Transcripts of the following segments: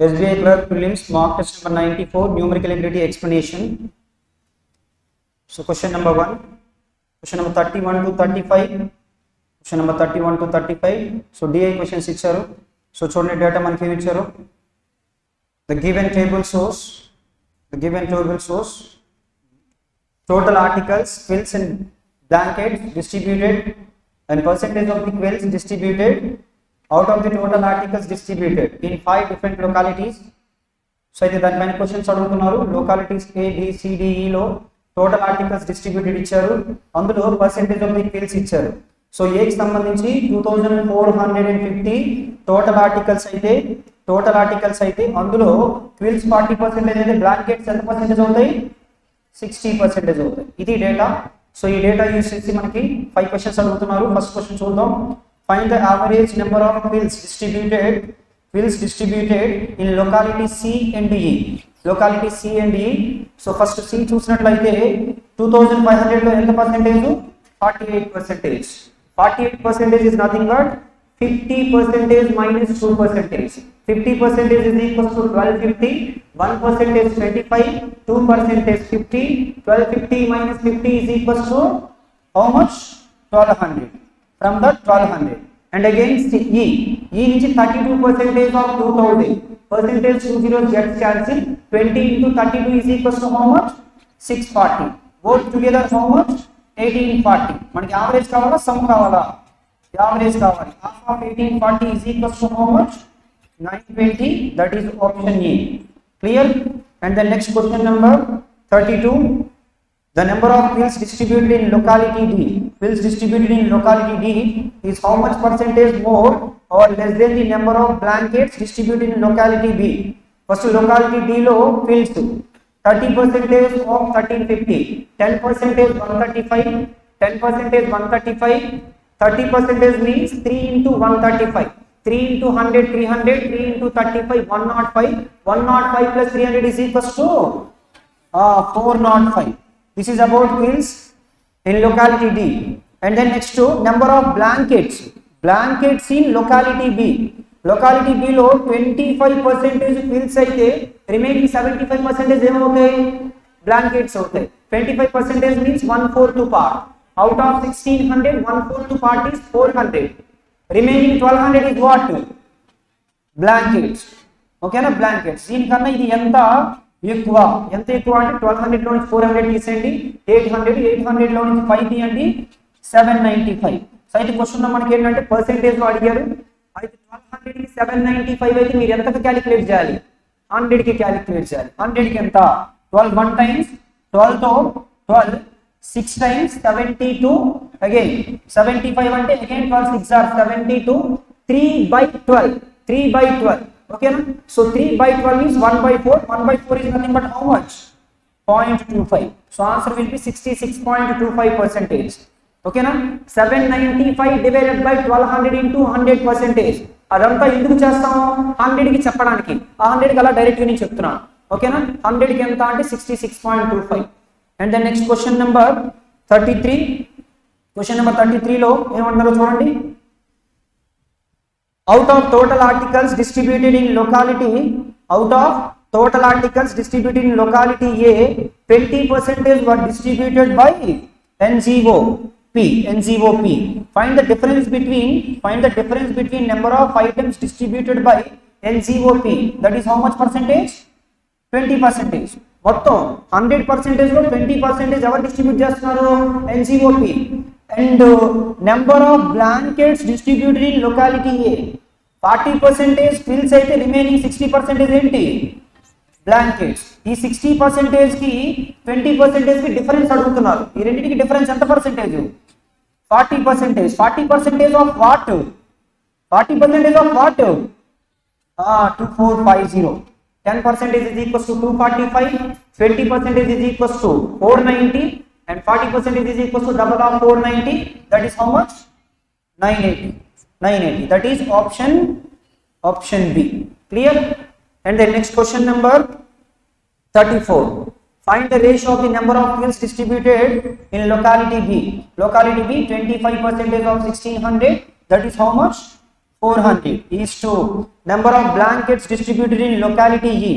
SBI Clerk Prelims mock test number 94 numerical ability explanation. So question number 1, question number 31 to 35, question number 31 to 35. So DI questions ఇచ్చారు. So చూడండి data మనకి ఏమి ఇచ్చారు. The given table shows total articles, quills and blankets distributed and percentage of the quills distributed out of the total articles distributed in 5 different localities. So అయితే దానిపైన questions అడుగుతున్నారు. Localities A, B, C, D, E లో total articles distributed ఇచ్చారు, అందులో percentage of the quills ఇచ్చారు. So A కి సంబంధించి 2450 total articles అయితే అందులో క్విల్స్ 40% అయితే బ్లాంకెట్స్ ఎంత పర్సెంటేజ్ అవుతాయి, 60% అవుతాయి. ఇది డేటా. సో ఈ డేటా యూస్ చేసి మనకి 5 క్వశ్చన్స్ అడుగుతున్నారు. ఫస్ట్ క్వశ్చన్ చూద్దాం. Find the average number of quills distributed in locality C and E. Locality C and E. So first C చూసినట్లయితే 2500 లో ఎంత percentage, 48%. 48% is nothing but 50% minus 2%. 50% is equal to 1250, 1% is 25, 2% is 50. 1250 minus 50 is equal to how much? 1200. From the 1200. And again E నుంచి 32% of 2000. Percentage 20 gets cancelled. 20 into 32 is equal to how much? 640. Both together how much? 1840. మనకి average కావాలా, some కావాలా? Average కావాలి. Half of 1840 is equal to how much? 920. That is option A. Clear? And the next question number 32. The number of quills distributed in locality D. Quills distributed in locality D is how much percentage more or less than the number of blankets distributed in locality B. First locality D lo quills 30% of 1350, 10% 135, 10% 135, 30% means 3 into 135. 3 into 100, 300, 3 into 35, 105. 105 plus 300 is equal to 405. This is about quills in locality D. And then next to number of blankets in locality B. Locality B లో 25% quills అయితే remaining 75% ఏమవుతాయి, blankets అవుతాయి. 25% means 1/4 part. Out of 1600, 1/4 part is 400. Remaining 1200 is what? Blankets. ఓకేనా, blankets. దీనికన్నా ఇది ఎంత ఎక్కువ అంటే 1200 లో నుంచి 400 తీసేయండి, 800 లో నుంచి 5 తీయండి, 795. సో అయితే క్వశ్చన్ లో మనకి ఏంటంటే పర్సెంటేజ్ లో అడిగారు. అయితే 1200 కి 795 అయితే మీరు ఎంతకి క్యాలిక్యులేట్ చేయాలి, 100 కి క్యాలిక్యులేట్ చేయాలి. 100 కి ఎంత, 12 1 times 12 తో 12, 6 times 72, again 75 అంటే again 12 6 are 72, 3/12, 3/12. Okay, so 3/12 is 1/4. 1/4 is nothing but how much? 0.25. So answer will be 66.25%. Okay, 795 divided by 1200 into 100%. అదంతా ఎందుకు చేస్తాము, 100 కి చెప్పడానికి. ఆ 100 కి అలా డైరెక్ట్ గా నేను చెప్తున్నాను. ఓకేనా, 100 కి ఎంత అంటే 66.25. And then next question number 33. Question number 33 లో ఏమంటారో చూడండి. Out of total articles distributed in locality A, 20% were distributed by NGOP. Find the difference between number of items distributed by NGOP. That is how much percentage? 20%. మొత్తం 100% లో 20% ఎవరు distribute చేస్తున్నారు, NGOP. And number of blankets distributed in locality A, 40% quills అయితే remaining 60% ఏంటి, blankets. ఈ 60% కి 20% కి difference అడుగుతున్నారు. ఈ రెండింటికి డిఫరెన్స్ ఎంత percentage, 40%. 40% of what, 40% of what, 2450. 10% is equal to 245, 20% is equal to 490, and 40% is equal to double of 490. That is how much, 980. That is option B. Clear? And the next question number 34. Find the ratio of the number of quills distributed in locality B. Locality B, 25% of 1600. That is how much, 400 is to number of blankets distributed in locality E.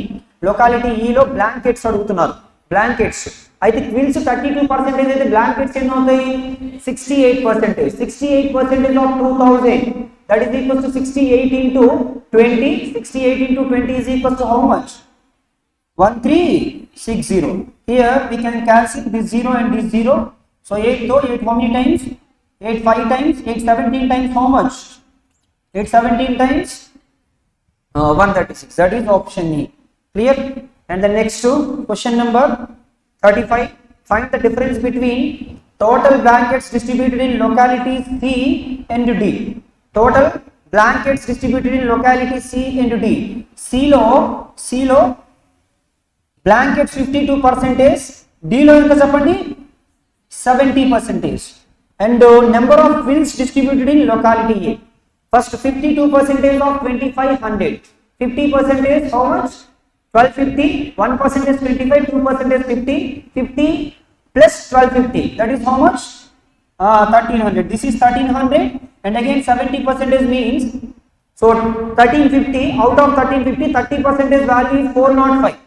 Locality E లో blankets అడుగుతున్నారు. blankets అయితే quills 32% అయితే blankets ఎన్ని అవుతాయి? 68%. 68% of 2000, that is equal to 68 into 20. 68 into 20 is equal to how much? 1360. Here we can cancel this 0 and this 0. So 8 though, 8 how many times? 8 5 times, 8 17 times how much? 8 17 times 136. That is option E. Clear? And the next question number 35. Find the difference between total blankets distributed in localities C and D. Total blankets distributed in locality C and D. C లో blankets 52%, D లో ఎంత చెప్పండి? 70%. And number of quills distributed in locality A. First 52% of 2500. 50% how much? 1250. 1% is 25. 2% is 50. 50 plus 1250. That is how much? 1300. This is 1300. And again 70% means, so 1350 out of 1350, 30% value is 405.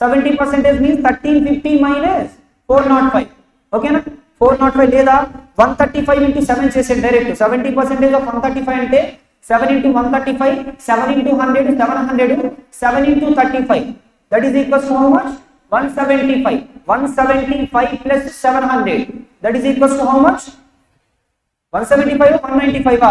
70% means 1350 minus 405. Okay na? 405 లేదా 135 into 7 చేసే direct. 70% of 135 అంటే 7 into 135, 7 into 100, 700, 7 into 35. That is equals to how much? 175. 175 plus 700. That is equals to how much? 175 or 195?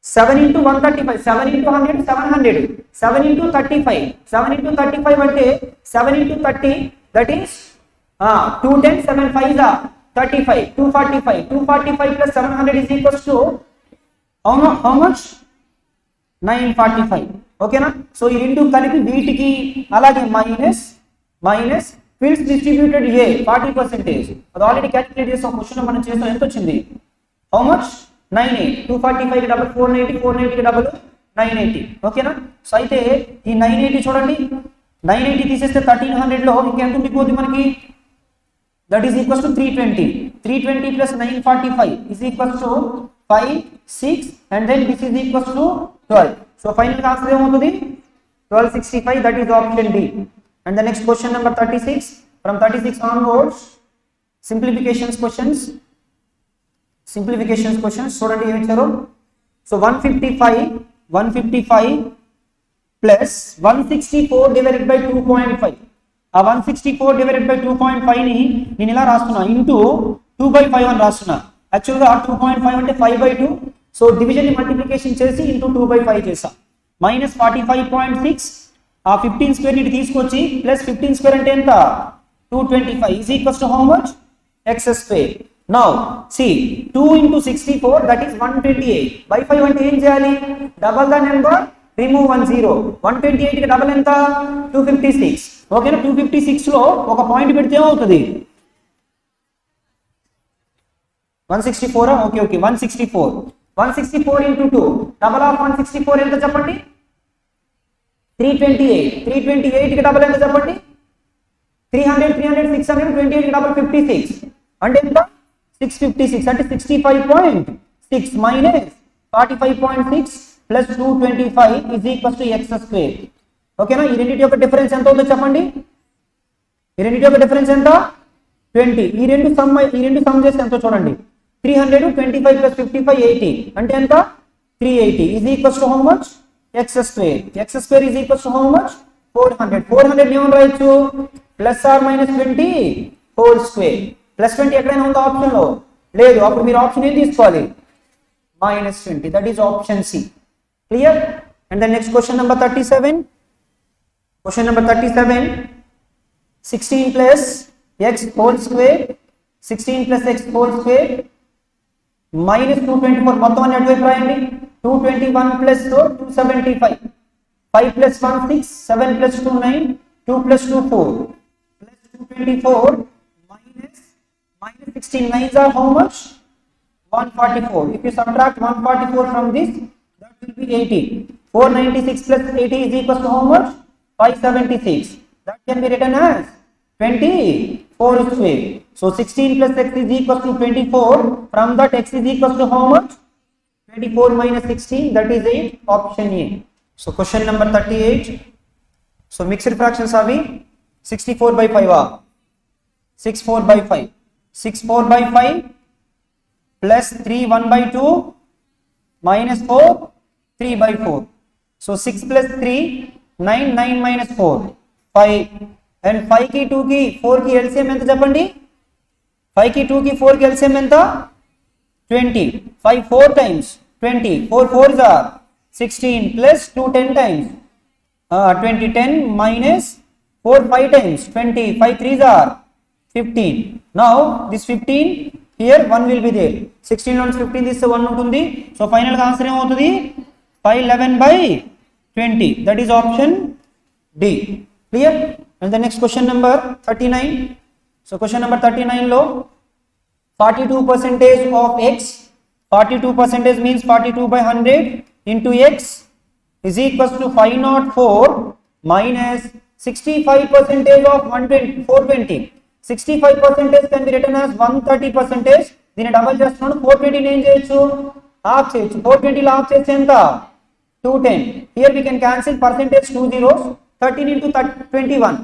7 into 135, 7 into 100, 700. 7 into 35. 7 into 35 అంటే 7 into 30, that is 210, 7 5 35, 245. 245 plus 700 is equals to how much? 945. ఓకేనా? So ఈ రెండు కలిపి వీటికి అలాగే minus quills distributed A 40%. అది already calculate చేసాం. Question మనం చేసాం. ఎంత వచ్చింది? How much? 980. 245 కి డబుల్ 490, 490 కి డబుల్ 980. ఓకేనా? సో అయితే ఈ 980 చూడండి, 980 తీసేస్తే 1300 లో ఇంకెంత ఉండిపోద్ది మనకి? That is equals to 320. 320 plus 945 is equals to 5, 6, and then this is equals to 12. So final answer ఏమవుతుంది? 1265. That is option D. And the next question number 36. From 36 onwards, simplifications questions. చూడండి ఏమి ఇచ్చారు. So 155 plus 164 divided by 2.5. ఆ 164 divided by 2.5 ని నేను ఇలా రాస్తున్నా, into 2/5 అని రాస్తున్నా. యాక్చువల్గా 2.5 అంటే 5/2. సో డివిజన్ ని మల్టిప్లికేషన్ చేసి ఇంటూ 2/5 చేసా. మైనస్ 45.6. ఆ 15 స్క్వేర్ ని తీసుకొచ్చి ప్లస్ 15 స్క్వేర్ అంటే ఎంత? 225 is equals to how much? X square. Now see 2 into 64, that is 128. by 5 అంటే ఏం చేయాలి? Double the number, remove 1 0. 128 కి డబల్ ఎంత? 256. ఓకేనా? 256 లో ఒక పాయింట్ పెడితే ఏమవుతుంది? 164. ఓకే 164. 164 into 2. డబల్ ఆఫ్ 164 ఎంత చెప్పండి? 328. 328 కి డబల్ ఎంత చెప్పండి? 300, 600, 28 కి డబల్ 56. అంటే ఎంత? 656. అంటే 65.6 minus 45.6 plus 225 is equals to x square. ఓకేనా? ఈ రెండింటి యొక్క డిఫరెన్స్ ఎంత అవుతుందో చెప్పండి. ఈ రెండింటి యొక్క డిఫరెన్స్ ఎంత? 20. ఈ రెండు సమ్ చేస్తే ఎంతో చూడండి. 300, 25 plus 55, 80. అంటే ఎంత? 380 is equals to how much? X square. X square is equals to how much? 400. 400 ఏమని రాయొచ్చు? Plus or minus 20 whole square. Plus 20 ఎక్కడైనా ఉందా ఆప్షన్ లో? లేదు. అప్పుడు మీరు ఆప్షన్ ఏం తీసుకోవాలి? -20. That is option C. Clear? And the next question number 37. Question number 37. 16 plus x whole square. 16 plus x whole square minus 224. మొత్తం అన్ని అటువైపు రాయండి. 221 plus 275. 5 plus 1 6. 7 plus 2 9. 2 plus 2 4. Plus 224 minus 16. 9s are how much? 144. If you subtract 144 from this, that will be 80. 496 plus 80 is equals to how much? 576. That can be written as 24 square. So 16 plus x is equals to 24. From that x is equals to how much? 24 minus 16, that is 8, option A. So question number 38. So mixed fractions are we 64 by 5 64 by 5. 64 by 5 plus 3 1 by 2 minus 4 3 by 4. So 6 plus 3 9 9 minus 4 5 and 5 की 2 की 4 की LCM ఎంత చెప్పండి 5 की 2 की 4 की LCM ఎంత 20 5 4 times 20 4 4s are 16 plus 2 10 times 20 10 minus 4 5 times 20 5 3s are 15. Now this 15 here 1 will be there. 16 and 15 this 1 ఉంటుంది. So final answer ఏమవుతుంది 511 by 20, that is option D. Clear? And the next question number 39. So question number 39 lo 42% of x, 42% means 42 by 100 into x is equals to 504 minus 65% of 420. 65% can be written as 130%. దీన్ని double చేస్తున్నాను 420 ఏం చేయొచ్చు half చేయొచ్చు 420 లో half చేస్తే ఎంత 210. Here we can cancel percentage 2 zeros. 13 into 21.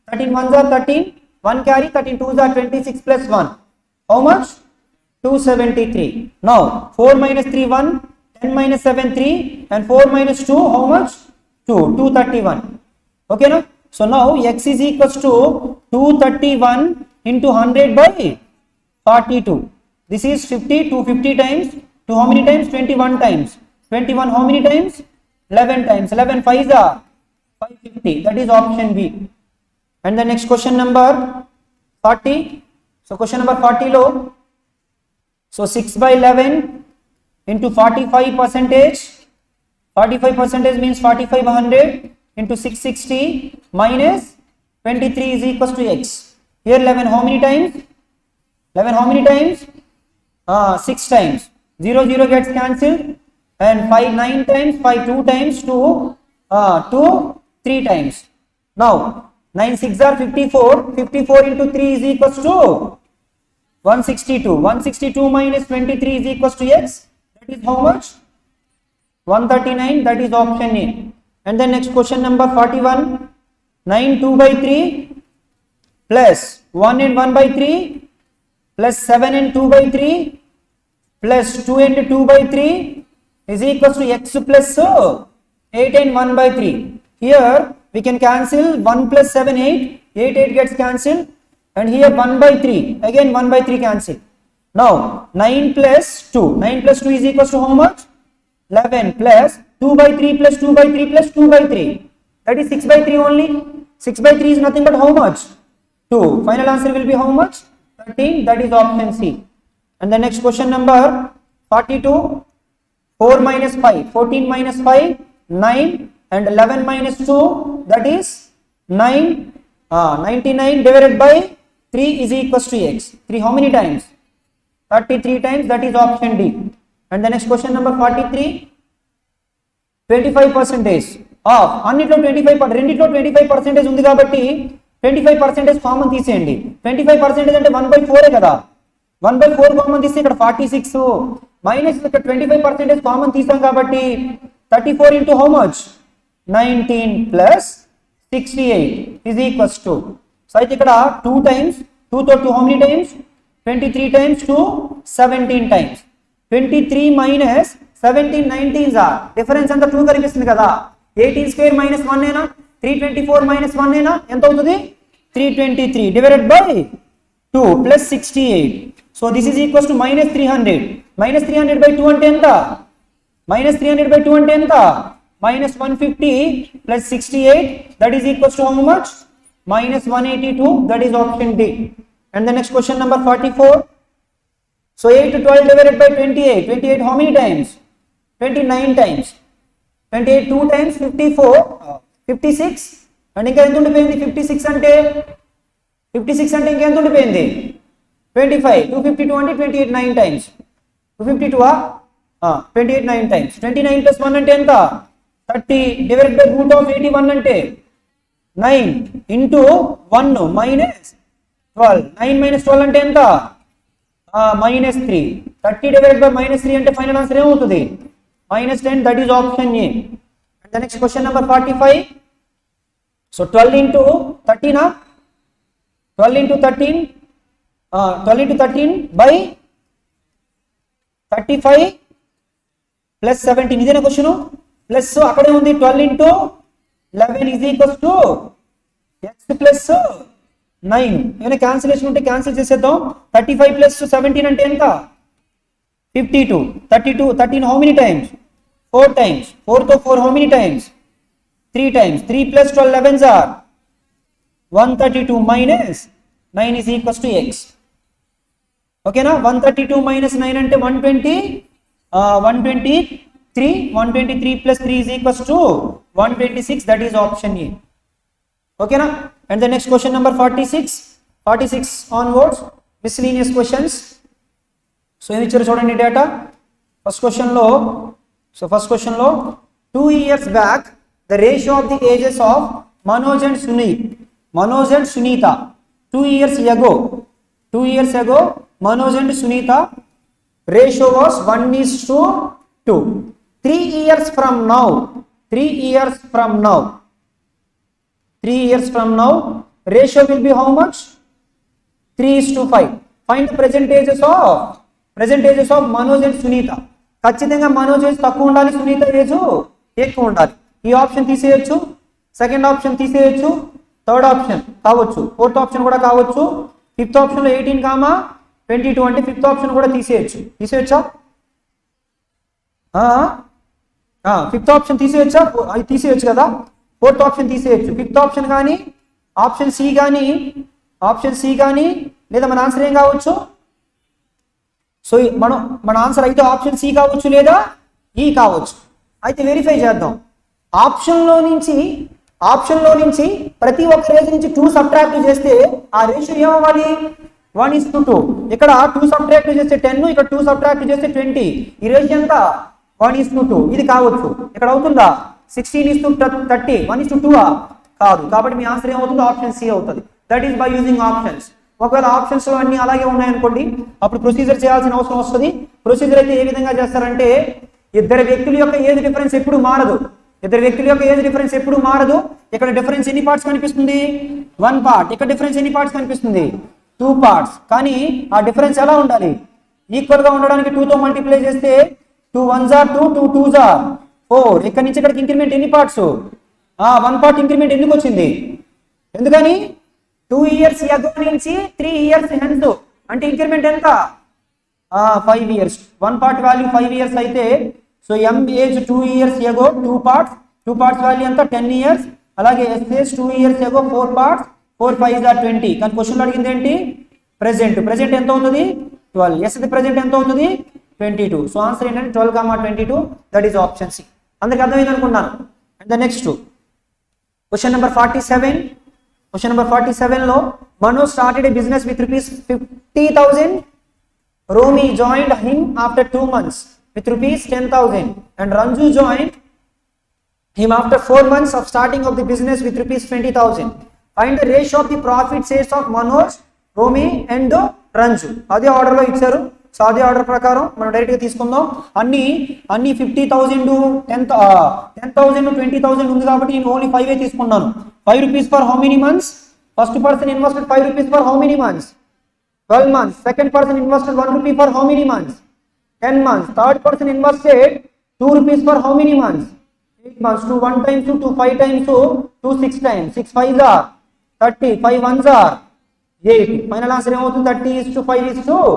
13 ones are 13. 1 carry. 13 twos are 26 plus 1. How much? 273. Now 4 minus 3 1. 10 minus 7 3. And 4 minus 2 how much? 2. 231. Okay no? So now x is equals to 231 into 100 by 42. This is 50. 250 times. 2 how many times? 21 times. 21 how many times? 11 times. 11 5s are 550. That is option B. And the next question number 40. So question number 40 low. So 6 by 11 into 45%. 45% means 45 by 100 into 660 minus 23 is equals to x. Here 11 how many times? 11 how many times? 6 times. 0 0 gets cancelled. And 5 9 times, 5 2 times, 2 3 times. Now 9 6 are 54. 54 into 3 is equals to 162. 162 minus 23 is equals to x. That is how much? 139. That is option A. And then next question number 41. 9 2 by 3 plus 1 and 1 by 3 plus 7 and 2 by 3 plus 2 and 2 by 3 is equals to x plus 8 and 1 by 3. Here we can cancel 1 plus 7 8. 8 8 gets cancelled. And here 1 by 3. Again 1 by 3 cancel. Now 9 plus 2. 9 plus 2 is equals to how much? 11 plus 2 by 3 plus 2 by 3 plus 2 by 3. That is 6 by 3 only. 6 by 3 is nothing but how much? 2. Final answer will be how much? 13. That is option C. And the next question number 42. 4 minus 5, 14 minus 5, 9 and 11 minus 2, that is 9, 99 divided by 3 is equals to x. 3 how many times? 33 times, that is option D. And the next question number 43, 25% of, అన్నిట్లో 25, రెండిట్లో 25% ఉంది కాబట్టి 25% common తీసేయండి. 25% అంటే 1/4 కదా, 1/4 common తీస్తే ఇక్కడ 46 minus ఇక్కడ 25% కామన్ తీసాం కాబట్టి 34 into how much? 19 plus 68 is equals to. So అయితే ఇక్కడ 2 times 2 తో 2 how many times? 23 times 2 17 times. 23 minus 17 19s are difference అంతా 2 కనిపిస్తుంది కదా. 18 square minus 1 ఏనా, 324 minus 1 ఏనా, ఎంత అవుతుంది? 323 divided by 2 plus 68. So this is equals to minus 300. Minus 300 by 2 అంటే ఎంత? Minus 300 by 2 అంటే ఎంత? Minus 150 plus 68, that is equals to how much? Minus 182. That is option D. And the next question number 44. So 8 to 12 divided by 28. 28 how many times? 29 times. 28 2 times 54 56. And ఇంకా ఎంత ఉండిపోయింది? 56 అంటే 56 అంటే ఇంకా ఎంత ఉండిపోయింది? 25. 252 అంటే 28 9 times. 252 28 9 times. 29 plus 1 అంటే ఎంత? 30 divided by root of 81 అంటే 9 into 1 minus 12. 9 minus 12 అంటే ఎంత? -3. 30 divided by -3 అంటే ఫైనల్ ఆన్సర్ ఏమవుతుంది? -10. That is option A. And the next question number 45. So 12 into 13 12 into 13 12 into 13 by 35 plus 17. ఇదేనా క్వశ్చన్? ప్లస్ అక్కడే ఉంది 12 into 11 is equals to x plus 9. ఏమైనా cancellation ఉంటే cancel చేసేద్దాం. 35 plus 17 అంటే ఎంత? 52. 32 13 how many times? 4 times. 4 to 4 how many times? 3 times. 3 plus 12 11s are 132 minus 9 is equals to x. ఓకేనా? 132 minus 9 అంటే 123. 123 plus 3 is equals to 126. That is option A. ఓకేనా? And the next question number 46 onwards miscellaneous questions. So ఏమి ఇచ్చారు చూడండి data. First క్వశ్చన్లో 2 years back the ratio of the ages of Manoj and Sunita 2 years ago Manoj and Sunita ratio was 1:2. 3 years from now ratio will be how much? 3:5. Find the present ages of Manoj and Sunita. ఖచ్చితంగా Manoj age తక్కువ ఉండాలి, Sunitha age ఎక్కువ ఉండాలి. ఈ option తీసేయచ్చు, second option తీసేయచ్చు, third option కావచ్చు, fourth option కూడా కావచ్చు. ఫిఫ్త్ ఆప్షన్లో 18, 22 అంటే ఫిఫ్త్ ఆప్షన్ కూడా తీసేయచ్చా? Fifth option తీసేయచ్చా? అది తీసేయచ్చు కదా. ఫోర్త్ ఆప్షన్ తీసేయచ్చు. ఫిఫ్త్ ఆప్షన్ కానీ ఆప్షన్ సి కానీ లేదా మన ఆన్సర్ ఏం కావచ్చు? సో మన ఆన్సర్ అయితే ఆప్షన్ సి కావచ్చు లేదా ఈ కావచ్చు. అయితే వెరిఫై చేద్దాం. ఆప్షన్లో నుంచి ప్రతి ఒక్క రేజ్ నుంచి 2 సబ్ట్రాక్ట్ చేస్తే ఆ రేషియో ఏమవ్వాలి? 1:2. ఇక్కడ 2 సబ్ట్రాక్ట్ చేస్తే 10, ఇక్కడ 2 సబ్ట్రాక్ట్ చేస్తే 20. ఈ రేషియో ఎంత? 1:2. ఇది కావచ్చు. ఇక్కడ అవుతుందా? 16:30. 1:2 కాదు. కాబట్టి మీ ఆన్సర్ ఏమవుతుంది? ఆప్షన్ సి అవుతుంది. That is by using options. ఒకవేళ ఆప్షన్స్ లో అన్ని అలాగే ఉన్నాయనుకోండి, అప్పుడు ప్రొసీజర్ చేయాల్సిన అవసరం వస్తుంది. ప్రొసీజర్ అయితే ఏ విధంగా చేస్తారంటే, ఇద్దరు వ్యక్తుల యొక్క ఏజ్ డిఫరెన్స్ ఎప్పుడు మారదు. ఇక్కడ డిఫరెన్స్ ఎన్ని పార్ట్స్ కనిపిస్తుంది? 1 part. ఇక్కడ డిఫరెన్స్ ఎన్ని పార్ట్స్ కనిపిస్తుంది? 2 parts. కానీ ఆ డిఫరెన్స్ ఎలా ఉండాలి? ఈక్వల్ గా ఉండడానికి 2 తో మల్టిప్లై చేస్తే 2 1s are 2, 2 2s are 4. ఇక్కడ నుంచి ఇక్కడికి ఇంక్రిమెంట్ ఎన్ని పార్ట్స్? 1 part ఇంక్రిమెంట్ ఎందుకు వచ్చింది? ఎందుకని? 2 years ago నుంచి 3 years hence అంటే ఇంక్రిమెంట్ ఎంత? 5 years. 1 part వాల్యూ 5 years అయితే so m age 2 years ago 2 parts value ఎంత? 10 years. అలాగే s age 2 years ago 4 parts 4 5s are 20. కానీ క్వశ్చన్ అడిగింది ఏంటి? ప్రెజెంట్ ఎంత అవుతుంది? 12. s ది ప్రెజెంట్ ఎంత అవుతుంది? 22. సో ఆన్సర్ ఏంటంటే 12, 22. That is option C. అందరికి అర్థమైంది అనుకున్నాను. And the next question number 47 లో Manoj started a business with ₹50,000. Romi joined him after 2 months with ₹10,000 and Ranju joined him after 4 months of starting of the business with ₹20,000. Find the ratio of the profit shares of Manoj, Romi and Ranju. అదే order లో ఇచ్చారు. So అదే order ప్రకారం మనం direct గా తీసుకుందాం. అన్ని 50,000 10,000 20,000 ఉంది కాబట్టి నేను ఓన్లీ 5 తీసుకున్నాను. ₹5 for how many months? First person invested ₹5 for how many months? 12 months. Second person invested ₹1 for how many months? 10 months. Third person invested ₹2 for how many months? 8 months. 2 1 times 2 2 5 times 2 2 6 times 6 5s are 30 5 1s are 8. Final answer ఏమవుతుంది? 30:5:8.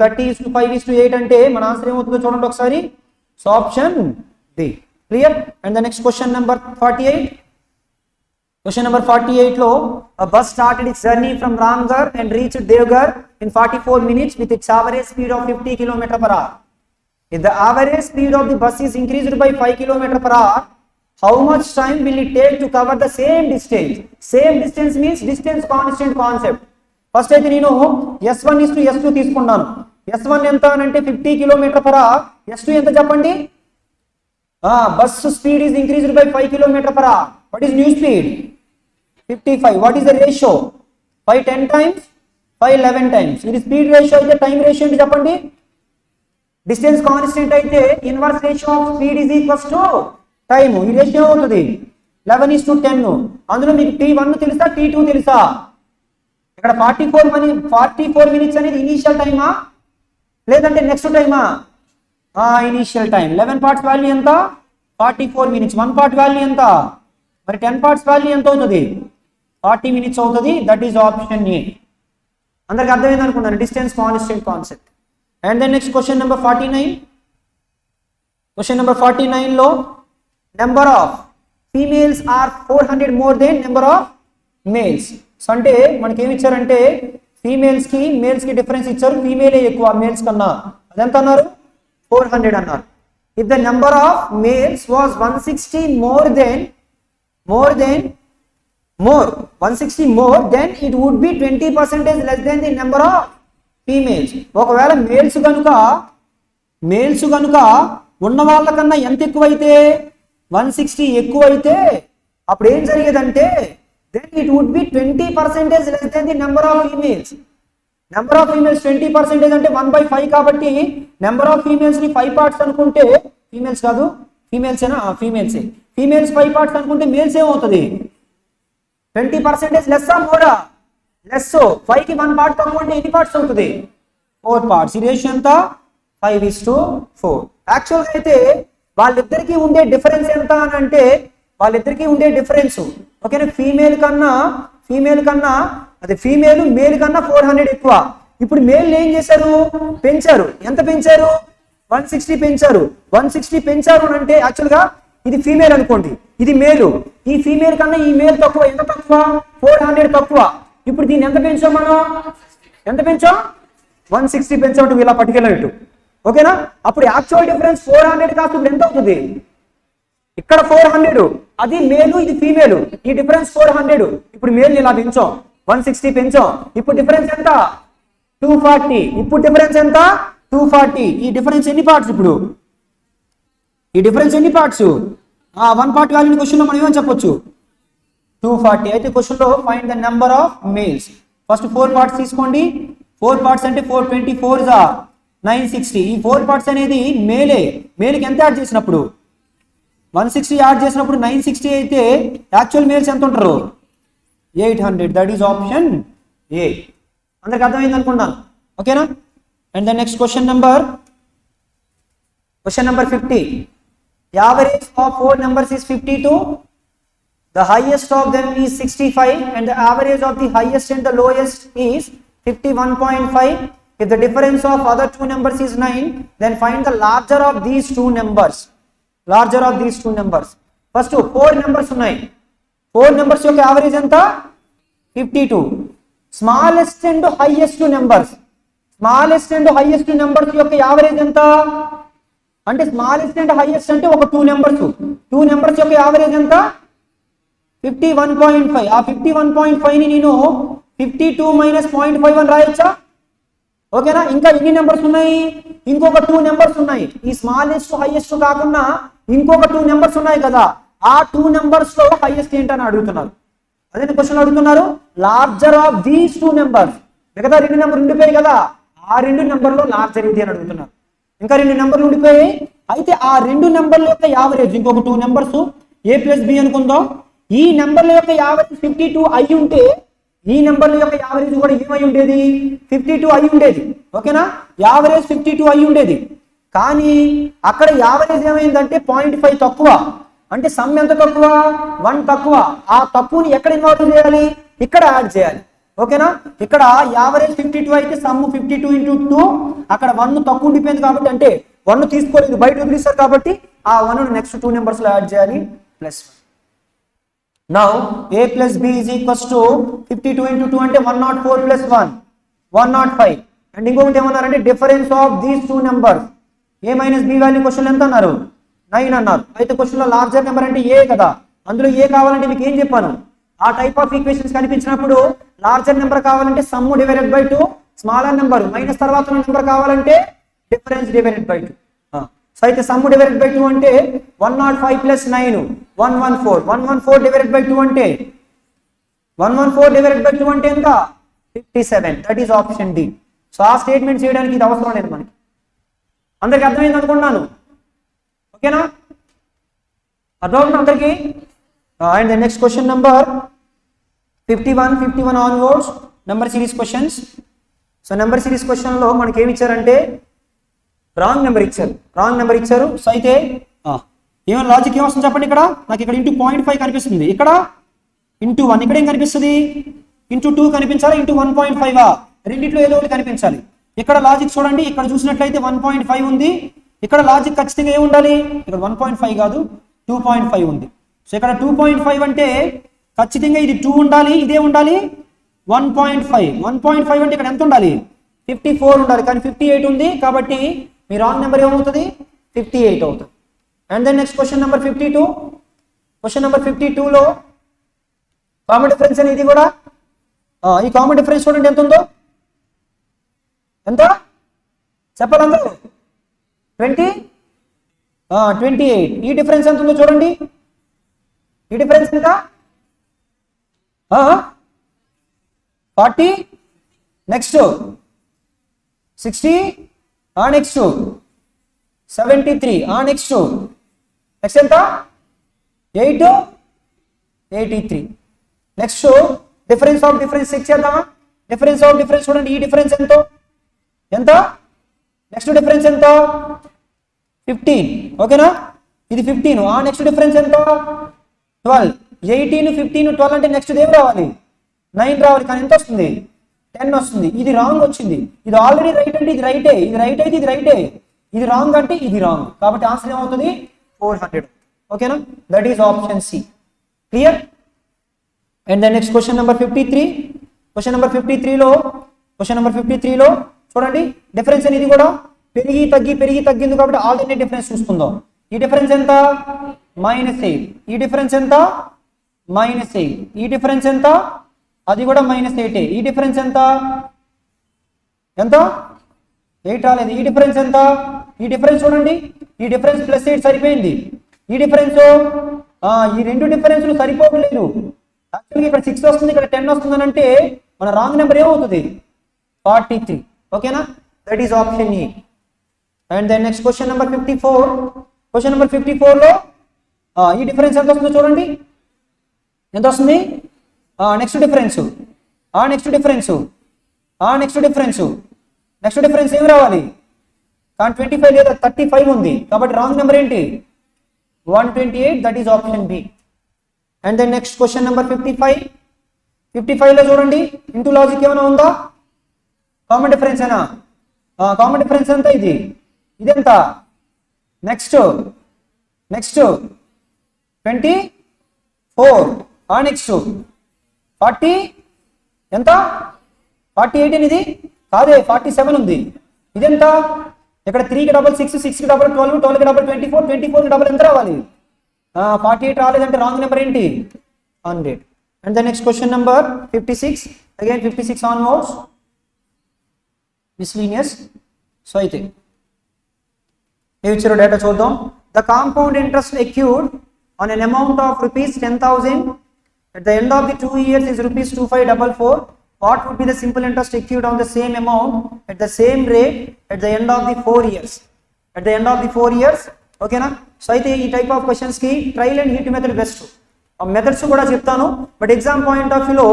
30:5:8 అంటే మన answer ఏమవుతుందో చూడండి ఒకసారి. So option D. Clear? And the next question number 48. Question number 48 లో a bus started its journey from Ramgarh and reached Devgarh in 44 minutes with its average speed of 50 km/h. If the average speed of the bus is increased by 5 km/h, how much time will it take to cover the same distance? Same distance means distance constant concept. First అయితే నేను S1:S2 తీసుకున్నాను. S1 ఎంత అంటే 50 km/h. S2 ఎంత చెప్పండి? Bus speed is increased by 5 km/h. What is new speed? 55. What is the ratio? 5 10 times 5 11 times. ఇది speed ratio అయితే time ratio ఏంటి చెప్పండి? డిస్టెన్స్ కాన్స్టెంట్ అయితే inverse ratio of speed is equals to time. ఈ ratio అవుతుంది 11:10. అందులో మీకు T1 తెలుసా, T2 తెలుసా? ఇక్కడ 44 మినిట్స్ అనేది ఇనీషియల్ టైమా లేదంటే నెక్స్ట్ టైమా? Initial time. 11 పార్ట్స్ వాల్యూ ఎంత? 44 మినిట్స్. 1 పార్ట్ వాల్యూ ఎంత? మరి 10 పార్ట్స్ వాల్యూ ఎంత అవుతుంది? 40 మినిట్స్ అవుతుంది. That is option A. అందరికి అర్థమైంది అనుకున్నాను distance constant concept. And then next question number 49. Question number 49 లో number of females are 400 more than number of males. So అంటే మనకి ఏమి ఇచ్చారంటే ఫీమేల్స్ కి మేల్స్ కి డిఫరెన్స్ ఇచ్చారు. ఫీమేలే ఎక్కువ మేల్స్ కన్నా. అదెంత అన్నారు? 400 అన్నారు. If the number of males was 160 more 160 more, then it would be 20% less than the number of females. ఒకవేళ మేల్స్ కనుక ఉన్న వాళ్ళకన్నా ఎంత ఎక్కువైతే 160 ఎక్కువైతే అప్పుడు ఏం జరిగేదంటే then it would be 20% less than the number of females. Number of females 20% అంటే 1/5 కాబట్టి నెంబర్ ఆఫ్ ఫీమేల్స్ ని 5 పార్ట్స్ అనుకుంటే ఫీమేల్స్ కాదు ఫీమేల్సేనా ఫీమేల్సే ఫీమేల్స్ 5 పార్ట్స్ అనుకుంటే మేల్స్ ఏమవుతుంది 20% లెస్ మోరా లెస్ 5 కి 1 పార్ట్ తక్కువ అంటే ఎన్ని పార్ట్స్ అవుతుంది 4 పార్ట్స్. ఈ రేషియో ఎంత 5:4. యాక్చువల్గా అయితే వాళ్ళిద్దరికీ ఉండే డిఫరెన్స్ ఎంత అని అంటే వాళ్ళిద్దరికీ ఉండే డిఫరెన్స్ ఓకేనా ఫీమేల్ కన్నా అదే ఫీమేల్ మేల్ కన్నా 400 ఎక్కువ. ఇప్పుడు మేల్ ఏం చేశారు పెంచారు. ఎంత పెంచారు 160 పెంచారు. 160 పెంచారు అని అంటే యాక్చువల్గా ఇది ఫీమేల్ అనుకోండి ఇది మేలు. ఈ ఫీమేల్ కన్నా ఈ మేల్ తక్కువ. ఎంత తక్కువ 400 తక్కువ. ఇప్పుడు దీన్ని ఎంత పెంచాం మనం 160 పెంచాం ఇలా పట్టుకెళ్ళినట్టు ఓకేనా. అప్పుడు యాక్చువల్ డిఫరెన్స్ 400 కాదు ఇప్పుడు ఎంత అవుతుంది ఇక్కడ 400 అది మేలు ఇది ఫీమేల్. ఈ డిఫరెన్స్ 400. ఇప్పుడు మేల్ ఇలా పెంచాం 160 పెంచాం. ఇప్పుడు డిఫరెన్స్ ఎంత 240. ఇప్పుడు డిఫరెన్స్ ఎంత 240. ఈ డిఫరెన్స్ ఎన్ని పార్ట్స్ ఇప్పుడు ఈ డిఫరెన్స్ ఎన్ని పార్ట్స్ 1 పార్ట్ వాల్యూని క్వశ్చన్ లో మనం ఏమని చెప్పొచ్చు 240. అయితే క్వశ్చన్ లో find the number of males. First 4 parts తీసుకోండి. 4 పార్ట్స్ అంటే 424 960. ఈ 4 పార్ట్స్ అనేది మేల్కి ఎంత యాడ్ చేసినప్పుడు 160 యాడ్ చేసినప్పుడు 960 అయితే యాక్చువల్ మేల్స్ ఎంత ఉంటారు 800. That is option A. అందరికి అర్థమైంది అనుకుంటాను ఓకేనా. And the next question number 50. Average of 4 numbers is 52. The highest of them is 65 and the average of the highest and the lowest is 51.5. If the difference of other 2 numbers is 9, then find the larger of these 2 numbers. First 4 numbers ఉన్నాయి. 4 numbers యొక్క average ఎంత 52. Smallest and highest numbers యొక్క average ఎంత అంటే smallest and highest అంటే ఒక 2 numbers యొక్క average ఎంత 51.5. ఆ 51.5 ని నేను 52 - 0.5 అని రాయొచ్చా ఓకేనా. ఇంకా ఎన్ని నెంబర్స్ ఉన్నాయి ఇంకొక 2 నెంబర్స్ ఉన్నాయి. ఈ స్మాలెస్ట్ హైయెస్ట్ కాకుండా ఇంకొక 2 నెంబర్స్ ఉన్నాయి కదా. ఆ 2 నెంబర్స్ లో హైయెస్ట్ ఏంటని అడుగుతున్నారు. అదే క్వశ్చన్ అడుగుతున్నారు లార్జర్ ఆఫ్ దీస్ 2 నెంబర్స్. మిగతా 2 నెంబర్ ఉండిపోయాయి కదా ఆ 2 నెంబర్లో లార్జర్ ఇది అని అడుగుతున్నారు. ఇంకా 2 నెంబర్లు ఉండిపోయాయి. అయితే ఆ 2 నెంబర్ల యొక్క యావరేజ్ ఇంకొక 2 నెంబర్స్ A+B అనుకుందాం. ఈ నెంబర్ల యొక్క యావరేజ్ 52 అయి ఉంటే ఈ నెంబర్ల యొక్క యావరేజ్ కూడా ఏమై ఉండేది 52 అయి ఉండేది ఓకేనా. యావరేజ్ 52 అయి ఉండేది. కానీ అక్కడ యావరేజ్ ఏమైందంటే 0.5 తక్కువ. అంటే సమ్ ఎంత తక్కువ 1 తక్కువ. ఆ తక్కువని ఎక్కడ ఇన్వాల్వ్ చేయాలి ఇక్కడ యాడ్ చేయాలి ఓకేనా. ఇక్కడ యావరేజ్ 52 అయితే సమ్ 52 × 2 అక్కడ 1 తక్కువ ఉండిపోయింది కాబట్టి అంటే 1 తీసుకోలేదు బయట వదిలేస్తారు కాబట్టి ఆ 1 నెక్స్ట్ 2 నెంబర్స్ లో యాడ్ చేయాలి +1. Now A+B is equals to 52 × 2 అంటే 104 + 1 105. అండ్ ఇంకొకటి ఏమన్నారంటే difference of these 2 numbers A - B value question ఎంత అన్నారు 9 అన్నారు. అయితే క్వశ్చన్ లో లార్జర్ నెంబర్ అంటే ఏ కదా. అందులో ఏ కావాలంటే మీకు ఏం చెప్పాను ఆ టైప్ ఆఫ్ ఈక్వేషన్స్ కనిపించినప్పుడు లార్జర్ నెంబర్ కావాలంటే some divided by 2 smaller number minus తర్వాత నెంబర్ కావాలంటే డిఫరెన్స్ డివైడెడ్ బై 2. సో అయితే సమ్ డివైడెడ్ బై 2 అంటే 105 + 9 114 114 డివైడెడ్ బై 2 అంటే 114 డివైడెడ్ బై 2 అంటే ఎంత 57. That is option D. So ఆ స్టేట్మెంట్ చేయడానికి ఇది అవసరం లేదు మనకి. అందరికి అర్థమైంది అనుకున్నాను. ఓకేనా? అర్థమవుతుంది అందరికి? And the next question number 51 onwards number series questions. So number series క్వశ్చన్లో మనకి ఏమి ఇచ్చారంటే రాంగ్ నెంబర్ ఇచ్చారు. సో అయితే ఏమైనా లాజిక్ ఏమొస్తుంది చెప్పండి. ఇక్కడ నాకు ఇక్కడ ఇంటూ 0.5 కనిపిస్తుంది, ఇక్కడ ఇంటూ 1, ఇక్కడ ఏం కనిపిస్తుంది? ఇంటూ 2 కనిపించాలి, ఇంటూ 1.5 రెండిట్లో ఏదో ఒకటి కనిపించాలి. ఇక్కడ లాజిక్ చూడండి, ఇక్కడ చూసినట్లయితే 1.5 ఉంది, ఇక్కడ లాజిక్ ఖచ్చితంగా ఏమి ఉండాలి? ఇక్కడ 1.5 కాదు 2.5 ఉంది. సో ఇక్కడ 2.5 అంటే ఖచ్చితంగా ఇది 2 ఉండాలి, ఇదే ఉండాలి 1.5 అంటే ఇక్కడ ఎంత ఉండాలి? 54 ఉండాలి, కానీ 58 ఉంది. కాబట్టి మీ రాంగ్ నెంబర్ ఏమవుతుంది? 58 అవుతుంది. And then next question number 52. Question number 52లో కామన్ డిఫరెన్స్ అనేది కూడా ఈ కామన్ డిఫరెన్స్ చూడండి ఎంత ఉందో. ఎంత చెప్పాలి అందరూ? 28. ఈ డిఫరెన్స్ ఎంత ఉందో చూడండి. ఈ డిఫరెన్స్ ఎంత? 40. నెక్స్ట్ 60. నెక్స్ట్ 73. నెక్స్ట్ ఎంత? 83. Next difference of difference check చేద్దామా? డిఫరెన్స్ ఆఫ్ డిఫరెన్స్ చూడండి. ఈ డిఫరెన్స్ ఎంత? నెక్స్ట్ డిఫరెన్స్ ఎంత? 15. ఓకేనా? ఇది 15. నెక్స్ట్ డిఫరెన్స్ ఎంత? 12. 18, 15, 12 అంటే నెక్స్ట్ ఏం రావాలి? 9 రావాలి, కానీ ఎంత వస్తుంది? 10 వస్తుంది. ఇది రాంగ్ వచ్చింది. ఇది ఆల్రెడీ రైట్ అంటే ఇది రైటే, ఇది రైట్ అయితే ఇది రైటే, ఇది రాంగ్ అంటే ఇది రాంగ్. కాబట్టి ఆన్సర్ ఏమవుతుంది? 400. ఓకేనా? That is option C. Clear? And the next question number 53. Question number 53లో చూడండి, డిఫరెన్స్ అనేది కూడా పెరిగి తగ్గింది కాబట్టి ఆల్టర్నేట్ డిఫరెన్స్ చూసుకుందాం. ఈ డిఫరెన్స్ ఎంత? -8. ఈ డిఫరెన్స్ ఎంత? -8. ఈ డిఫరెన్స్ ఎంత? అది కూడా -8. ఈ డిఫరెన్స్ ఎంత? 8 రాలేదు. ఈ డిఫరెన్స్ ఎంత? ఈ డిఫరెన్స్ చూడండి, ఈ డిఫరెన్స్ +8 సరిపోయింది. ఈ డిఫరెన్స్ ఈ రెండు డిఫరెన్స్లు సరిపోలేదు. యాక్చువల్గా ఇక్కడ 6 వస్తుంది, ఇక్కడ 10 వస్తుంది అని అంటే మన రాంగ్ నెంబర్ ఏమవుతుంది? 43. ఓకేనా? That is option A. And then next question number 54. Question number 54లో ఈ డిఫరెన్స్ ఎంత వస్తుందో చూడండి. ఎంత వస్తుంది? నెక్స్ట్ డిఫరెన్స్ ఏమి రావాలి? కానీ 25 లేదా 35 ఉంది. కాబట్టి రాంగ్ నెంబర్ ఏంటి? 128. That is option B. And then next question number 55లో చూడండి, ఇంటూ లాజిక్ ఏమైనా ఉందా? కామన్ డిఫరెన్స్ అయినా? కామన్ డిఫరెన్స్ ఎంత? ఇదెంత? నెక్స్ట్ 24. నెక్స్ట్ 40. ఎంత? 48 ఇది కాదే, 47 ఉంది. ఇదెంత? ఇక్కడ 3కి డబల్ 6, 6కి డబల్ 12, 12కి డబల్ 24, 24కి డబల్ ఎంత రావాలి? 48 రాలేదంటే రాంగ్ నెంబర్ ఏంటి? 100. And the next question number 56. Again 56 onwards miscellaneous. So అయితే ఏమి ఇచ్చారో డేటా చూద్దాం. The compound interest acquired on an amount of ₹10,000 at the end of the 2 years is ₹2544. What would be the simple interest accrued on the same amount at the same rate at the end of the 4 years? At the end of the 4 years. ఓకేనా? So అయితే ఈ type of questions కి trial and hit method best. ఆ methods కూడా చెప్తాను, but exam point of వ్యూలో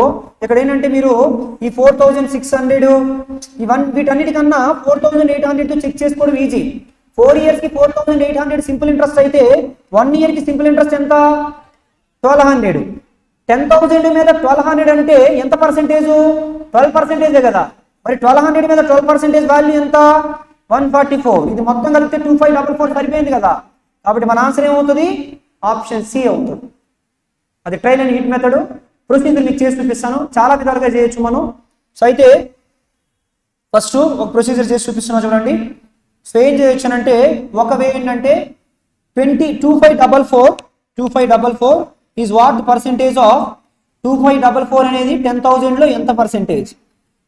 ఇక్కడ ఏంటంటే మీరు ఈ 4600 వీటన్నిటికన్నా 4800 తో చెక్ చేసుకోవడం ఈజీ. 4 years కి 4800 సింపుల్ ఇంట్రెస్ట్ అయితే 1 year కి సింపుల్ ఇంట్రెస్ట్ ఎంత? 1200. 10,000 మీద 1200 అంటే ఎంత పర్సెంటేజ్? 12% కదా. మరి 1200 మీద 12% వాల్యూ ఎంత? 144. ఇది మొత్తం కలిపితే 2544 సరిపోయింది కదా. కాబట్టి మన ఆన్సర్ ఏమవుతుంది? ఆప్షన్ సి అవుతుంది. అది trial and hit method. Procedure మీకు చేసి చూపిస్తాను, చాలా విధాలుగా చేయొచ్చు మనం. సో అయితే ఫస్ట్ ఒక ప్రొసీజర్ చేసి చూపిస్తున్నా చూడండి. సో ఏం చేయొచ్చు అంటే, ఒక వే ఏంటంటే 2544 is what the percentage of 2544 అనేది 10,000లో ఎంత పర్సెంటేజ్?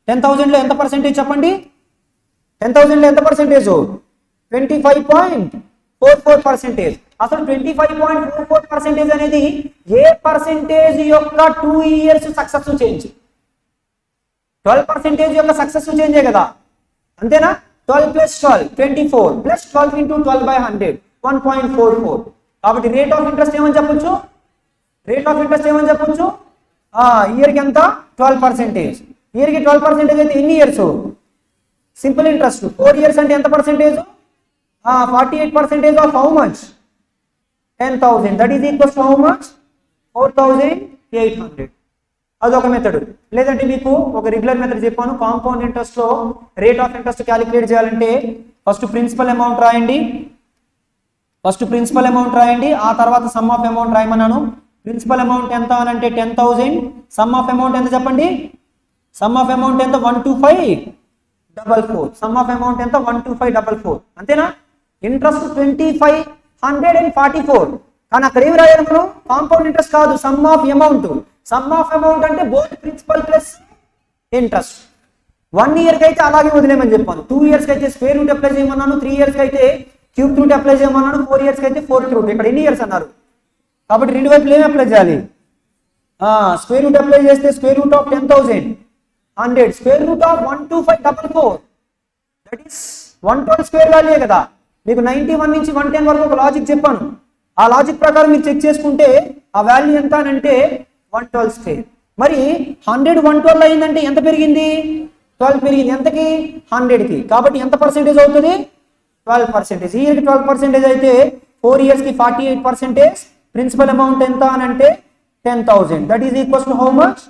10,000లో ఎంత పర్సెంటేజ్ చెప్పండి? 10,000లో ఎంత పర్సెంటేజ్? 25.44%. అసలు 25.44% అనేది ఏ పర్సెంటేజ్ యొక్క 2 years సక్సెస్ చేంజ్? 12% యొక్క సక్సెసివ్ చేంజే కదా, అంతేనా? 12 ప్లస్ 12 24 ప్లస్ 12 ఇంటూ 12/100 1.44. కాబట్టి రేట్ ఆఫ్ ఇంట్రెస్ట్ ఏమని చెప్పొచ్చు? రేట్ ఆఫ్ ఇంట్రెస్ట్ ఏమని చెప్పొచ్చు? ఇయర్కి ఎంత? 12%. ఇయర్కి 12% అయితే ఎన్ని ఇయర్స్? సింపుల్ ఇంట్రెస్ట్ 4 ఇయర్స్ అంటే ఎంత percentage? 48% of how much? 10,000. That is equals to how much? 4,800. అదొక మెథడ్. లేదంటే మీకు ఒక రెగ్యులర్ మెథడ్ చెప్పాను, కాంపౌండ్ ఇంట్రెస్ట్ లో రేట్ ఆఫ్ ఇంట్రెస్ట్ క్యాలిక్యులేట్ చేయాలంటే ఫస్ట్ ప్రిన్సిపల్ అమౌంట్ రాయండి, ఆ తర్వాత సమ్ ఆఫ్ అమౌంట్ రాయమన్నాను. ప్రిన్సిపల్ అమౌంట్ ఎంత అని అంటే 10,000, సమ్ ఆఫ్ అమౌంట్ ఎంత చెప్పండి? సమ్ ఆఫ్ అమౌంట్ ఎంత? 12544. సమ్ ఆఫ్ అమౌంట్ ఎంత? 12544. అంతేనా? ఇంట్రెస్ట్ 2544. కానీ అక్కడ ఏమి రాయాలి మనం? కాంపౌండ్ ఇంట్రెస్ట్ కాదు, some of amount. Some of amount అంటే బోత్ ప్రిన్సిపల్ ప్లస్ ఇంట్రెస్ట్. 1 ఇయర్కి అయితే అలాగే వదిలేమని చెప్పాను, 2 ఇయర్స్కి అయితే స్క్వేర్ రూట్ అప్లై చేయమన్నాను, 3 ఇయర్స్కి అయితే క్యూబ్ రూట్ అప్లై చేయమన్నాను, 4 ఇయర్స్కి అయితే ఫోర్త్ రూట్. ఇక్కడ ఎన్ని ఇయర్స్ అన్నారు కాబట్టి రెండు వైపులు ఏమి అప్లై చేయాలి? స్క్వేర్ రూట్ అప్లై చేస్తే square root of 10,000 100, square root of 12544, that is 112 square value కదా. మీకు 91 నుంచి 110 వరకు ఒక లాజిక్ చెప్పాను, ఆ లాజిక్ ప్రకారం మీరు చెక్ చేసుకుంటే ఆ వాల్యూ ఎంత అని అంటే 112 స్క్వేర్. మరి 100 112 అయిందంటే ఎంత పెరిగింది? 12 పెరిగింది. ఎంతకి? 100కి. కాబట్టి ఎంత పర్సెంటేజ్ అవుతుంది? 12%. ఇయర్కి 12% అయితే 4 ఇయర్స్కి 48%. ప్రిన్సిపల్ అమౌంట్ ఎంత అని అంటే 10,000. That is equals to how much?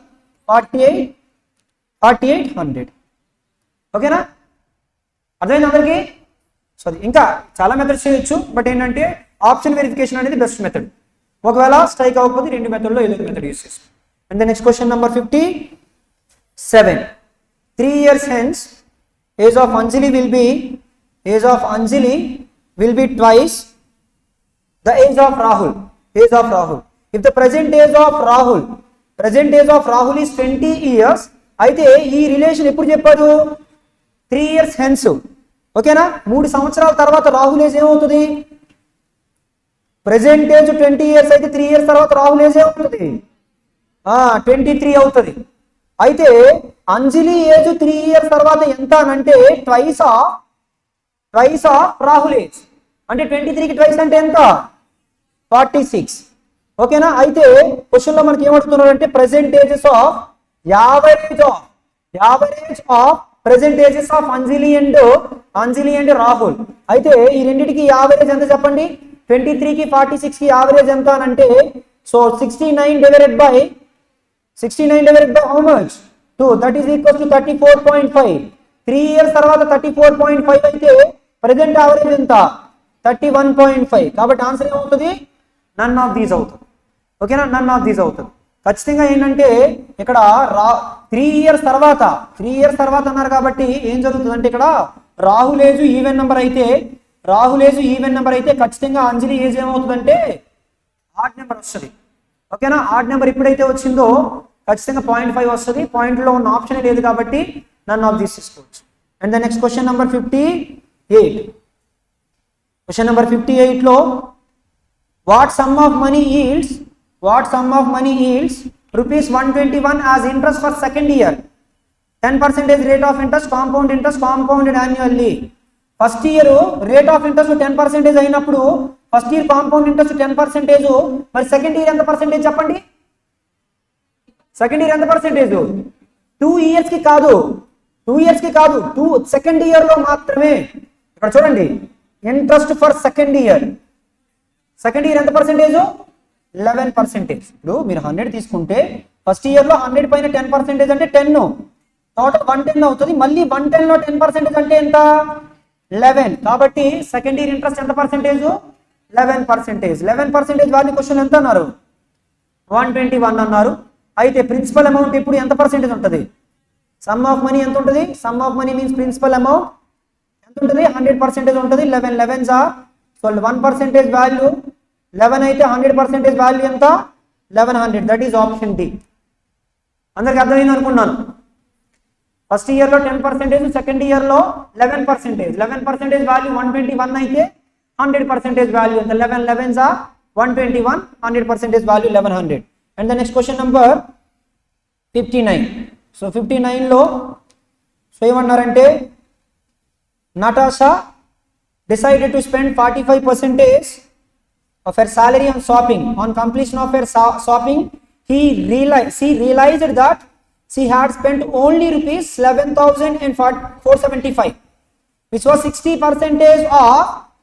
4800. ఓకేనా? అర్థమైంది అందరికి? సారీ, ఇంకా చాలా మెథడ్స్ చేయొచ్చు, బట్ ఏంటంటే ఆప్షన్ వెరిఫికేషన్ అనేది బెస్ట్ మెథడ్. ఒకవేళ స్ట్రైక్ అవ్వకపోతే రెండు మెథడ్లో ఏదో ఒక మెథడ్ యూస్ చేసుకో. And the next question number 57. 3 years hence age of Anjali will be twice the age of Rahul. If the present age of Rahul is 20 years, అయితే ఈ రిలేషన్ ఎప్పుడు చెప్పారు? 3 years hence. ఓకేనా? 3 సంవత్సరాల తర్వాత రాహుల్ ఏజ్ ఏమవుతుంది? Present age 20 years అయితే 3 years తర్వాత రాహుల్ ఏజ్ ఏమవుతుంది? 23 అవుతుంది. అయితే అంజలి ఏజ్ 3 ఇయర్స్ తర్వాత ఎంత అని అంటే ట్వైస్ ఆఫ్ రాహుల్ ఏజ్. అంటే 23కి ట్వైస్ అంటే ఎంత? 46. ఓకేనా? అయితే క్వశ్చన్ లో మనకి ఏమడుతున్నారు అంటే present ages of average of present ages of Anjali and Rahul. అయితే ఈ రెండింటికి యావరేజ్ ఎంత చెప్పండి? 23కి 46కి యావరేజ్ ఎంత అని అంటే so 69 divided by how much? 2. That is equal to 34.5. 3 years తర్వాత 34.5 అయితే ప్రెసెంట్ యావరేజ్ ఎంత? 31.5. కాబట్టి ఆన్సర్ ఏమవుతుంది? నన్ ఆఫ్ దీస్ అవుతుంది. ఓకేనా? నన్ ఆఫ్ దీస్ అవుతుంది. ఖచ్చితంగా ఏంటంటే ఇక్కడ 3 ఇయర్స్ తర్వాత అన్నారు కాబట్టి ఏం జరుగుతుంది అంటే ఇక్కడ రాహుల్ ఏజ్ ఈవెన్ నెంబర్ అయితే ఖచ్చితంగా అంజలి ఏజ్ ఏమవుతుందంటే ఆడ్ నెంబర్ వస్తుంది. ఓకేనా? ఆడ్ నెంబర్ ఎప్పుడైతే వచ్చిందో ఖచ్చితంగా 0.5 వస్తుంది. పాయింట్లో ఉన్న ఆప్షన్ లేదు కాబట్టి నన్ ఆఫ్ దీస్ తీసుకోవచ్చు. And the next question number 58. Question number 58లో what sum of money yields rupees 121 as interest for second year, 10% rate of interest, compounded annually. First year rate of interest 10% అయినప్పుడు first year compound interest 10%, మరి second year ఎంత percentage చెప్పండి? Second year ఎంత percentage? 2 ఇయర్స్కి కాదు, second ఇయర్లో మాత్రమే. ఇక్కడ చూడండి, ఇంట్రెస్ట్ ఫర్ సెకండ్ ఇయర్ ఎంత పర్సెంటేజ్? 11%. ఇప్పుడు మీరు 100 తీసుకుంటే ఫస్ట్ ఇయర్లో 100 పైన 10% అంటే 10, టోటల్ 110 అవుతుంది. మళ్ళీ 110లో 10% అంటే ఎంత? 11. కాబట్టి సెకండ్ ఇయర్ ఇంట్రెస్ట్ ఎంత పర్సెంటేజ్? 11%. వాల్యూ క్వశ్చన్ ఎంత అన్నారు? 121 అన్నారు. అయితే ప్రిన్సిపల్ అమౌంట్ ఇప్పుడు ఎంత పర్సెంటేజ్ ఉంటుంది? సమ్ ఆఫ్ మనీ ఎంత ఉంటుంది? Sum of money means principal amount ఎంత ఉంటుంది? 100% ఉంటుంది. 11 11s ఆర్ 1% వాల్యూ 11 అయితే 100% వాల్యూ ఎంత? 1100. That is option D. అందరికి అర్థమైంది అనుకున్నాను. ఫస్ట్ ఇయర్లో 10%, సెకండ్ ఇయర్లో 11%. 11% వాల్యూ 121 అయితే 100% వాల్యూ ఎంత? 11 11s are 121, 100% value 1100. And the next question number 59. So 59లో సో ఏమన్నారంటే Natasha decided to spend 45% of her salary on shopping. On completion of her shopping, she realized that she had spent only rupees 11,475, which was 60% of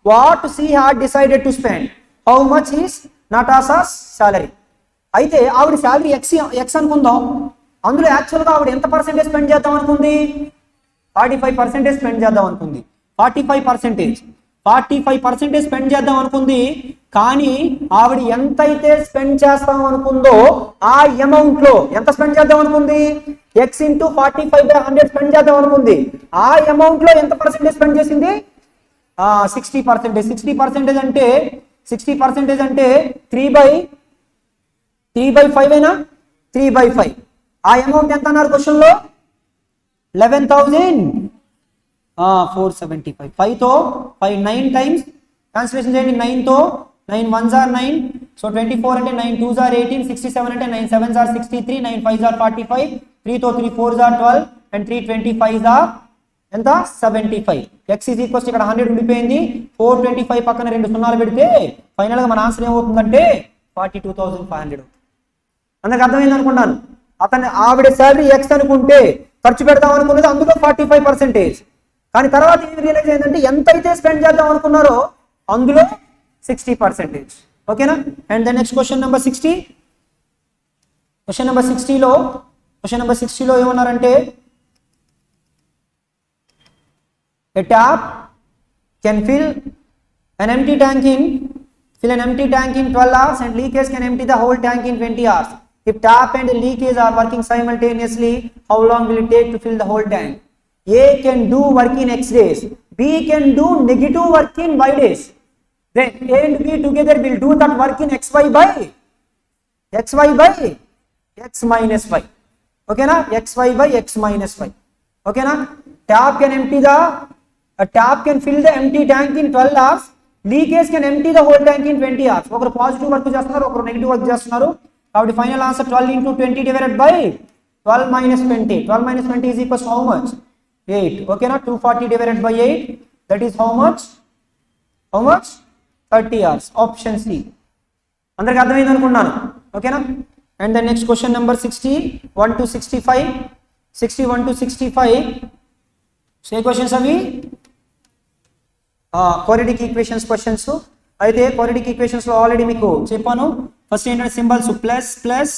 what she had decided to spend. How much is Natasha's salary? అయితే ఆవిడ salary X అనుకుందాం. అందులో యాక్చువల్గా ఆవిడ ఎంత percentage spend చేద్దాం అనుకుంది? 45% spend చేద్దాం అనుకుంది. 45% స్పెండ్ చేద్దాం అనుకుంది. కానీ ఆవిడ ఎంతైతే స్పెండ్ చేస్తాం అనుకుందో ఆ అమౌంట్ లో ఎంత స్పెండ్ చేద్దాం అనుకుంది? ఎక్స్ ఇంటూ 45/100 స్పెండ్ చేద్దాం అనుకుంది. ఆ అమౌంట్ లో ఎంత పర్సెంటేజ్ స్పెండ్ చేసింది? 60%. 60% అంటే 3/5 అయినా 3/5. ఆ అమౌంట్ ఎంత అన్నారు క్వశ్చన్ లో? 11,475. 5తో 5 9 టైమ్స్ ట్రాన్స్లేషన్ చేయండి. 9తో 9 1s are 9. సో 24 అంటే 9 2s are 18. 67 అంటే 9 7s are 63. 9 5s are 45. 3తో 3 4s are 12 and 3 25s are ఎంత? 75. x is equals ఇక్కడ 100 ఉండిపోయింది. 425 పక్కన 2 సున్నాలు పెడితే ఫైనల్ గా మన ఆన్సర్ ఏమవుతుందంటే 42,500. అందరికి అర్థమైంది అనుకున్నాను. ఆవిడ శాలరీ ఎక్స్ అనుకుంటే ఖర్చు పెడతాం అనుకున్నది అందులో 45%. కానీ తర్వాత ఏం రియలైజ్ అయిందంటే ఎంతైతే స్పెండ్ చేద్దాం అనుకున్నారో అందులో 60%. ఓకేనా? And the next question number 60. Question number 60లో ఏమన్నారంటే a tap can fill an empty tank in 12 hours and leakage can empty the whole tank in 20 hours. If tap and leakage are working simultaneously, how long will it take to fill the whole tank? A can do work in x days, B can do negative work in y days. Then A and B together will do that work in xy by x minus y. Okay na? xy by x minus y. Okay na? Tap can fill the empty tank in 12 hours. Leakage can empty the whole tank in 20 hours. ఒకరు positive work చేస్తున్నారు, ఒకరు negative work చేస్తున్నారు. కాబట్టి final answer 12 into 20 divided by 12 minus 20. 12 minus 20 is equals to how much? 8. Okay na? 240 divided by 8, that is how much? 30 hours. Option C. అందరికి అర్థమైంది అనుకున్నాను. ఓకేనా? And the next question number 61 to 65. 61 to 65 so ఏ questions అవి? Quadratic equations questions. అయితే quadratic equations లో already మీకు చెప్పాను. ఫస్ట్ ఏంటంటే సింబల్స్ ప్లస్ ప్లస్,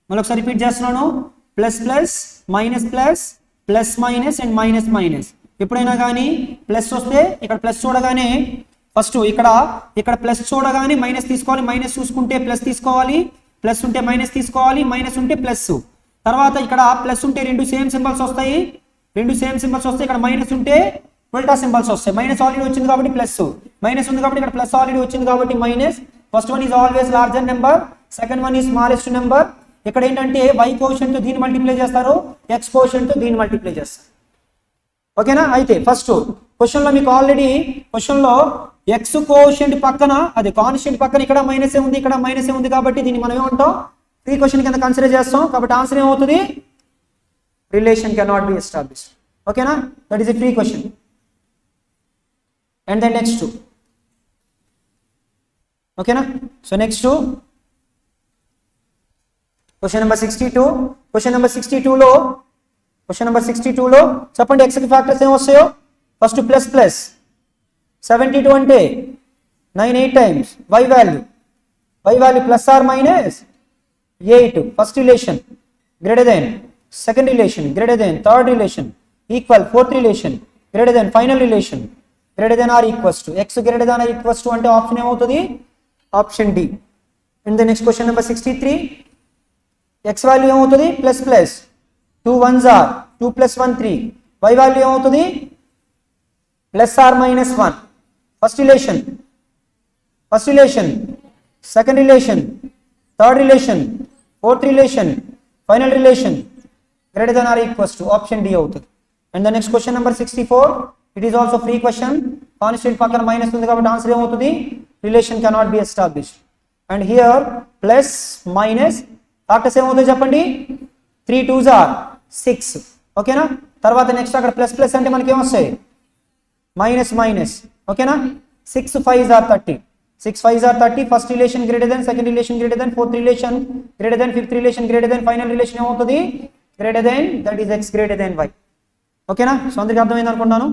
మళ్ళీ ఒకసారి రిపీట్ చేస్తున్నాను, plus plus minus plus plus minus and minus minus. ఎప్పుడైనా కానీ ప్లస్ వస్తే ఇక్కడ ప్లస్ చూడగానే ఫస్ట్ ఇక్కడ ప్లస్ చూడగానే మైనస్ తీసుకోవాలి, మైనస్ చూసుకుంటే ప్లస్ తీసుకోవాలి, ప్లస్ ఉంటే మైనస్ తీసుకోవాలి, మైనస్ ఉంటే ప్లస్. తర్వాత ఇక్కడ ప్లస్ ఉంటే రెండు సేమ్ సింబల్స్ వస్తాయి, ఇక్కడ మైనస్ ఉంటే ఉల్టా సింబల్స్ వస్తాయి. మైనస్ ఆల్రెడీ వచ్చింది కాబట్టి ప్లస్, మైనస్ ఉంది కాబట్టి ఇక్కడ ప్లస్ ఆల్రెడీ వచ్చింది కాబట్టి minus. First one is always larger number, second one is smallest number. ఇక్కడ ఏంటంటే y కోషెంట్ తో దీన్ని మల్టిప్లై చేస్తారు, x కోషెంట్ తో దీన్ని మల్టిప్లై చేస్తారు. ఓకేనా? అయితే ఫస్ట్ క్వశ్చన్ లో మీకు ఆల్రెడీ క్వశ్చన్ లో x కోషెంట్ పక్కన అది కాన్స్టెంట్ పక్కన ఇక్కడ మైనస్ ఉంది, ఇక్కడ మైనస్ ఉంది కాబట్టి దీన్ని మనం ఏమంటాం? ఫ్రీ క్వశ్చన్ కింద కన్సిడర్ చేస్తాం. కాబట్టి ఆన్సర్ ఏమవుతుంది? Relation cannot be established. ఓకేనా? That is a free question. And then next ఓకేనా? So next question number 62. Question number 62లో చెప్పండి x కి ఫ్యాక్టర్స్ ఏం వస్తాయో. ఫస్ట్ ప్లస్ ప్లస్ 72 అంటే 9 8 times y value plus or minus 8. First relation greater than second relation greater than third relation equal fourth relation greater than final relation greater than or equals to x greater than or equals to అంటే option ఏమవుతుంది? Option D. And the next question number 63. x value ఏమవుతుంది? Plus plus 2 1s are 2 plus 1 3. y value ఏమవుతుంది? Plus or minus 1. First relation second relation third relation fourth relation final relation greater than or equals to option D అవుతుంది. And the next question number 64. It is also free question. Constant పక్కన minus ఉంది కాబట్టి answer ఏమవుతుంది? Relation cannot be established. And here plus minus factors ఏమవుతాయి చెప్పండి? 3 2s are 6. ఓకేనా? తర్వాత next అక్కడ ప్లస్ ప్లస్ అంటే మనకి ఏమొస్తాయి? Minus minus. ఓకేనా? 6 5s are 30. 6 5s are 30. First relation greater than, second relation greater than, fourth relation greater than, fifth relation greater than, final relation ఏమవుతుంది? Greater than, that is x greater than y. ఓకేనా? So అందరికి అర్థమైంది అనుకుంటాను.